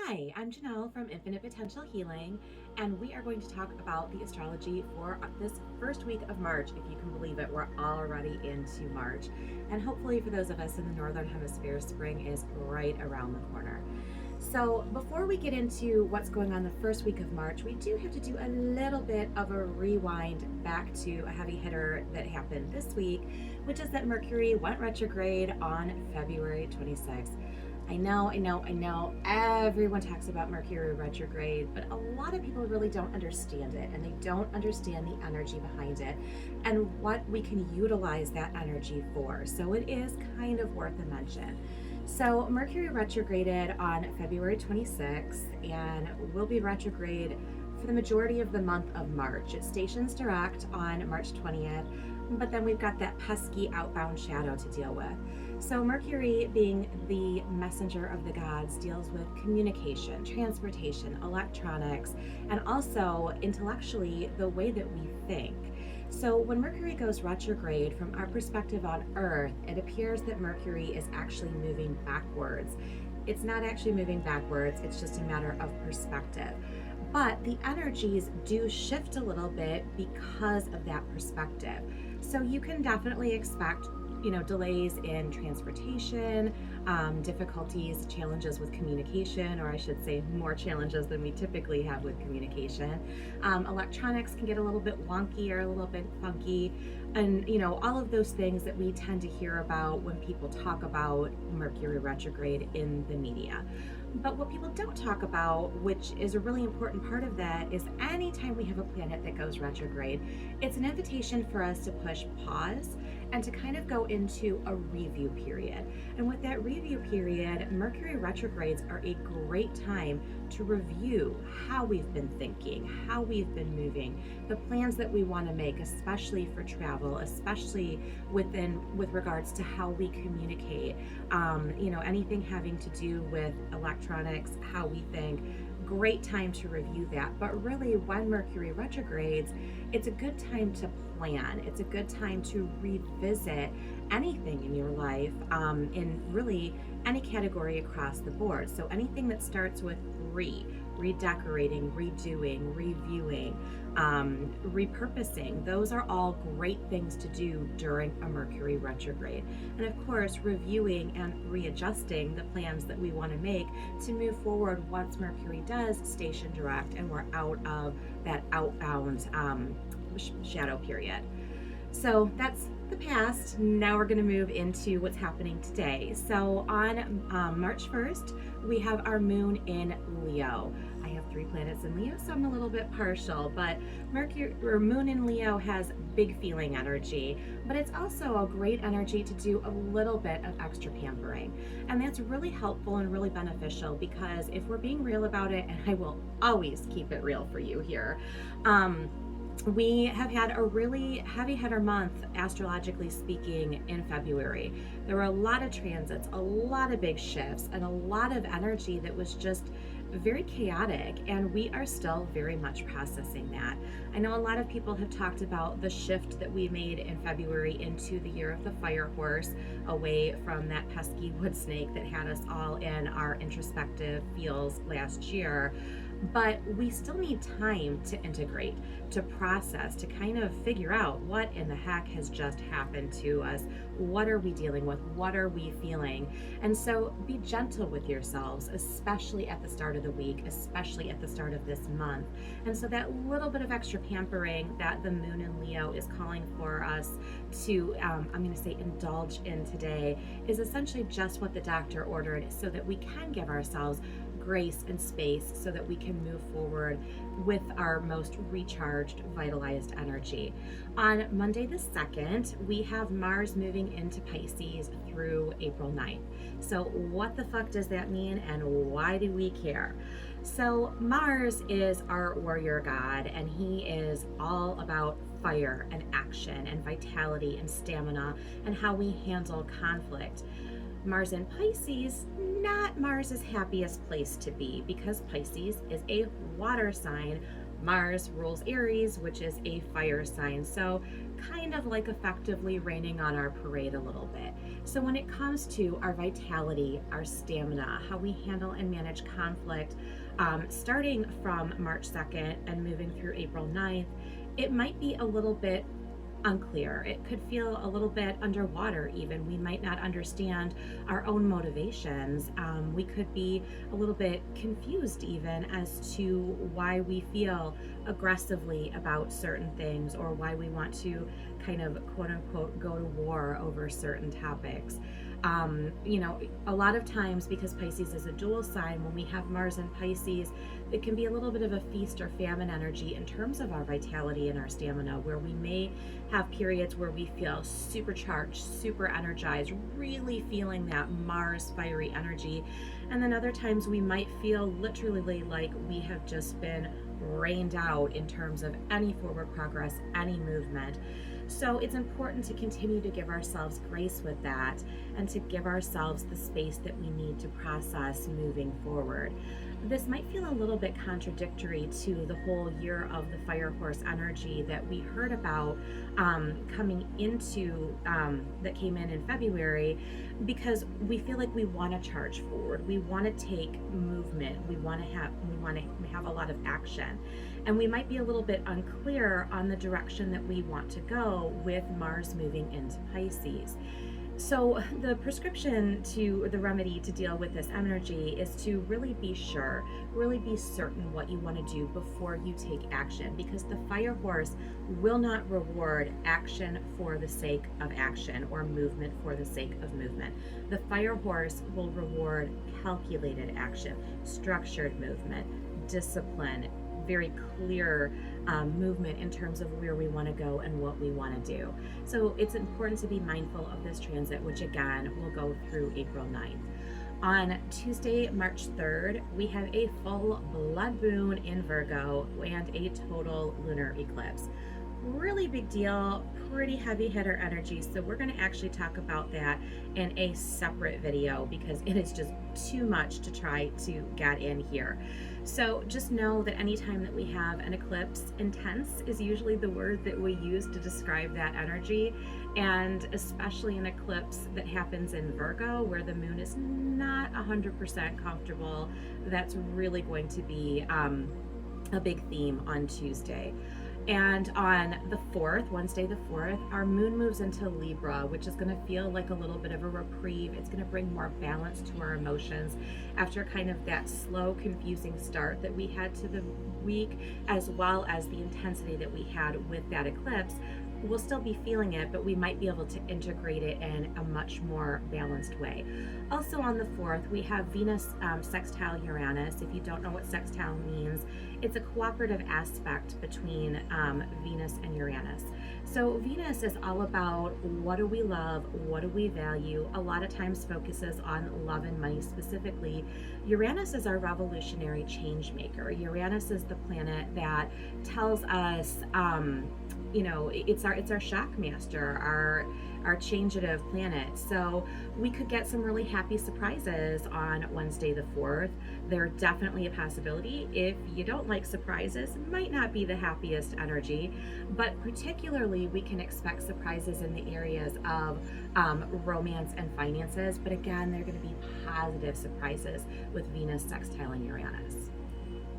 Hi, I'm Janelle from Infinite Potential Healing, and we are going to talk about the astrology for this first week of March. If you can believe it, we're already into March. And hopefully for those of us in the Northern Hemisphere, spring is right around the corner. So before we get into what's going on the first week of March, we do have to do a little bit of a rewind back to a heavy hitter that happened this week, which is that Mercury went retrograde on February 26th. I know, everyone talks about Mercury retrograde, but a lot of people really don't understand it, and they don't understand the energy behind it and what we can utilize that energy for. So it is kind of worth a mention. So Mercury retrograded on February 26th and will be retrograde for the majority of the month of March. It stations direct on March 20th, but then we've got that pesky outbound shadow to deal with. So Mercury, being the messenger of the gods, deals with communication, transportation, electronics, and also intellectually the way that we think. So when Mercury goes retrograde, from our perspective on Earth, it appears that Mercury is actually moving backwards. It's not actually moving backwards, it's just a matter of perspective. But the energies do shift a little bit because of that perspective. So you can definitely expect delays in transportation, difficulties, challenges with communication, or I should say more challenges than we typically have with communication. Electronics can get a little bit wonky or a little bit funky, and all of those things that we tend to hear about when people talk about Mercury retrograde in the media. But what people don't talk about, which is a really important part of that, is anytime we have a planet that goes retrograde, it's an invitation for us to push pause and to kind of go into a review period. And with that review period, Mercury retrogrades are a great time to review how we've been thinking, how we've been moving, the plans that we want to make, especially for travel, especially with regards to how we communicate, anything having to do with electronics, how we think. Great time to review that. But really, when Mercury retrogrades, it's a good time to plan. It's a good time to revisit anything in your life, in really any category across the board. So anything that starts with redecorating, redoing, reviewing, repurposing, those are all great things to do during a Mercury retrograde. And of course, reviewing and readjusting the plans that we want to make to move forward once Mercury does station direct and we're out of that outbound shadow period. So that's the past. Now we're going to move into what's happening today. So on March 1st, we have our moon in Leo. I have 3 planets in Leo, so I'm a little bit partial, but Mercury or moon in Leo has big feeling energy, but it's also a great energy to do a little bit of extra pampering. And that's really helpful and really beneficial, because if we're being real about it, and I will always keep it real for you here, we have had a really heavy hitter month, astrologically speaking, in February. There were a lot of transits, a lot of big shifts, and a lot of energy that was just very chaotic, and we are still very much processing that. I know a lot of people have talked about the shift that we made in February into the year of the fire horse, away from that pesky wood snake that had us all in our introspective feels last year. But we still need time to integrate, to process, to kind of figure out what in the heck has just happened to us. What are we dealing with? What are we feeling? And so be gentle with yourselves, especially at the start of the week, especially at the start of this month. And so that little bit of extra pampering that the moon in Leo is calling for us to, I'm going to say, indulge in today, is essentially just what the doctor ordered, so that we can give ourselves grace and space so that we can move forward with our most recharged, vitalized energy. On Monday the 2nd, we have Mars moving into Pisces through April 9th. So what the fuck does that mean, and why do we care? So Mars is our warrior god, and he is all about fire and action and vitality and stamina and how we handle conflict. Mars in Pisces, not Mars's happiest place to be, because Pisces is a water sign. Mars rules Aries, which is a fire sign. So kind of like effectively raining on our parade a little bit. So when it comes to our vitality, our stamina, how we handle and manage conflict, starting from March 2nd and moving through April 9th, it might be a little bit unclear. It could feel a little bit underwater, even. We might not understand our own motivations. We could be a little bit confused, even, as to why we feel aggressively about certain things, or why we want to kind of quote unquote go to war over certain topics. A lot of times, because Pisces is a dual sign, when we have Mars in Pisces, it can be a little bit of a feast or famine energy in terms of our vitality and our stamina, where we may have periods where we feel supercharged, super energized, really feeling that Mars fiery energy. And then other times we might feel literally like we have just been rained out in terms of any forward progress, any movement. So it's important to continue to give ourselves grace with that, and to give ourselves the space that we need to process moving forward. This might feel a little bit contradictory to the whole year of the fire horse energy that we heard about coming into, that came in February, because we feel like we want to charge forward, we want to take movement, we want to have a lot of action, and we might be a little bit unclear on the direction that we want to go with Mars moving into Pisces. So the prescription to the remedy to deal with this energy is to really be sure, really be certain what you want to do before you take action, because the fire horse will not reward action for the sake of action, or movement for the sake of movement. The fire horse will reward calculated action, structured movement, discipline, very clear movement in terms of where we want to go and what we want to do. So it's important to be mindful of this transit, which again will go through April 9th. On Tuesday, March 3rd, we have a full blood moon in Virgo and a total lunar eclipse. Really big deal, pretty heavy hitter energy. So we're going to actually talk about that in a separate video, because it is just too much to try to get in here. So just know that anytime that we have an eclipse, intense is usually the word that we use to describe that energy. And especially an eclipse that happens in Virgo, where the moon is not 100% comfortable, that's really going to be a big theme on Tuesday. And on the 4th, Wednesday the 4th, our moon moves into Libra, which is going to feel like a little bit of a reprieve. It's going to bring more balance to our emotions after kind of that slow, confusing start that we had to the week, as well as the intensity that we had with that eclipse. We'll still be feeling it, but we might be able to integrate it in a much more balanced way. Also on the 4th, we have Venus sextile Uranus. If you don't know what sextile means, it's a cooperative aspect between Venus and Uranus. So Venus is all about what do we love, what do we value, a lot of times focuses on love and money specifically. Uranus is our revolutionary change maker. Uranus is the planet that tells us, it's our shock master, our changeative planet. So we could get some really happy surprises on Wednesday the 4th. They're definitely a possibility. If you don't like surprises, it might not be the happiest energy, but particularly we can expect surprises in the areas of romance and finances. But again, they're going to be positive surprises with Venus sextiling Uranus.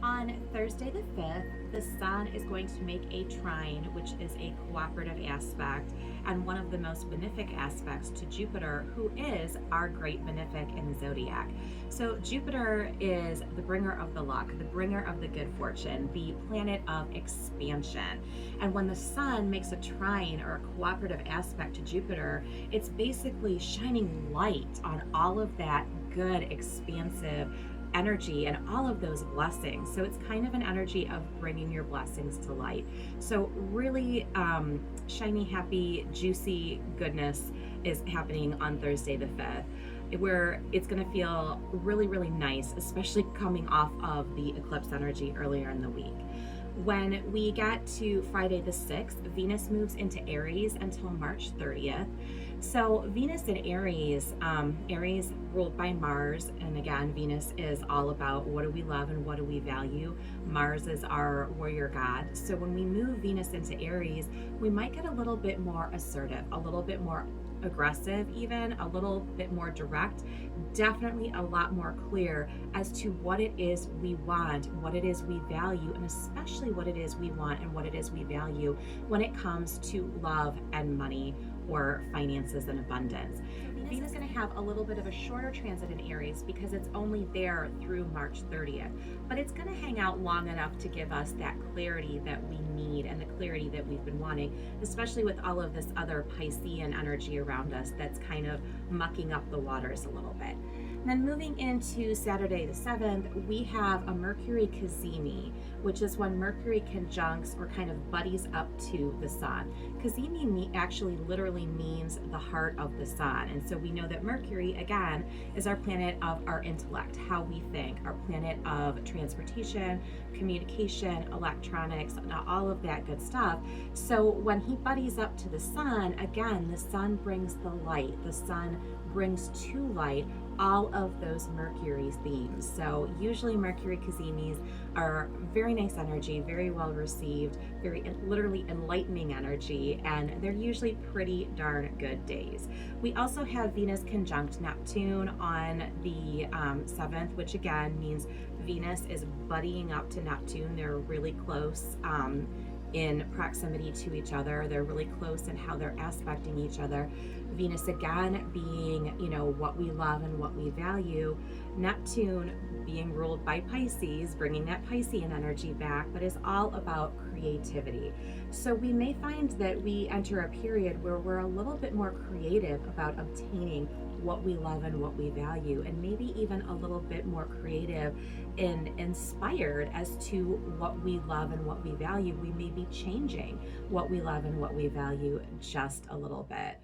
On Thursday the 5th, the Sun is going to make a trine, which is a cooperative aspect and one of the most benefic aspects to Jupiter, who is our great benefic in the zodiac. So Jupiter is the bringer of the luck, the bringer of the good fortune, the planet of expansion. And when the Sun makes a trine or a cooperative aspect to Jupiter, it's basically shining light on all of that good, expansive energy and all of those blessings. So it's kind of an energy of bringing your blessings to light. So really shiny, happy, juicy goodness is happening on Thursday the 5th, where it's going to feel really, really nice, especially coming off of the eclipse energy earlier in the week. When we get to Friday the 6th, Venus moves into Aries until March 30th. So Venus in Aries, Aries ruled by Mars, and again, Venus is all about what do we love and what do we value. Mars is our warrior god. So when we move Venus into Aries, we might get a little bit more assertive, a little bit more aggressive, even a little bit more direct, definitely a lot more clear as to what it is we want, what it is we value, and especially what it is we want and what it is we value when it comes to love and money or finances and abundance. Venus is going to have a little bit of a shorter transit in Aries because it's only there through March 30th, but it's going to hang out long enough to give us that clarity that we need and the clarity that we've been wanting, especially with all of this other Piscean energy around us that's kind of mucking up the waters a little bit. And then moving into Saturday the 7th, we have a Mercury cazimi, which is when Mercury conjuncts or kind of buddies up to the sun. Cazimi actually literally means the heart of the sun. And so we know that Mercury, again, is our planet of our intellect, how we think, our planet of transportation, communication, electronics, all of that good stuff. So when he buddies up to the sun, again, the sun brings the light, the sun brings to light all of those Mercury themes. So usually Mercury cazimis are very nice energy, very well received, very literally enlightening energy, and they're usually pretty darn good days. We also have Venus conjunct Neptune on the 7th, which again means Venus is buddying up to Neptune. They're really close in proximity to each other. They're really close in how they're aspecting each other. Venus again being, what we love and what we value. Neptune being ruled by Pisces, bringing that Piscean energy back, but is all about creativity. So we may find that we enter a period where we're a little bit more creative about obtaining what we love and what we value, and maybe even a little bit more creative and inspired as to what we love and what we value. We may be changing what we love and what we value just a little bit.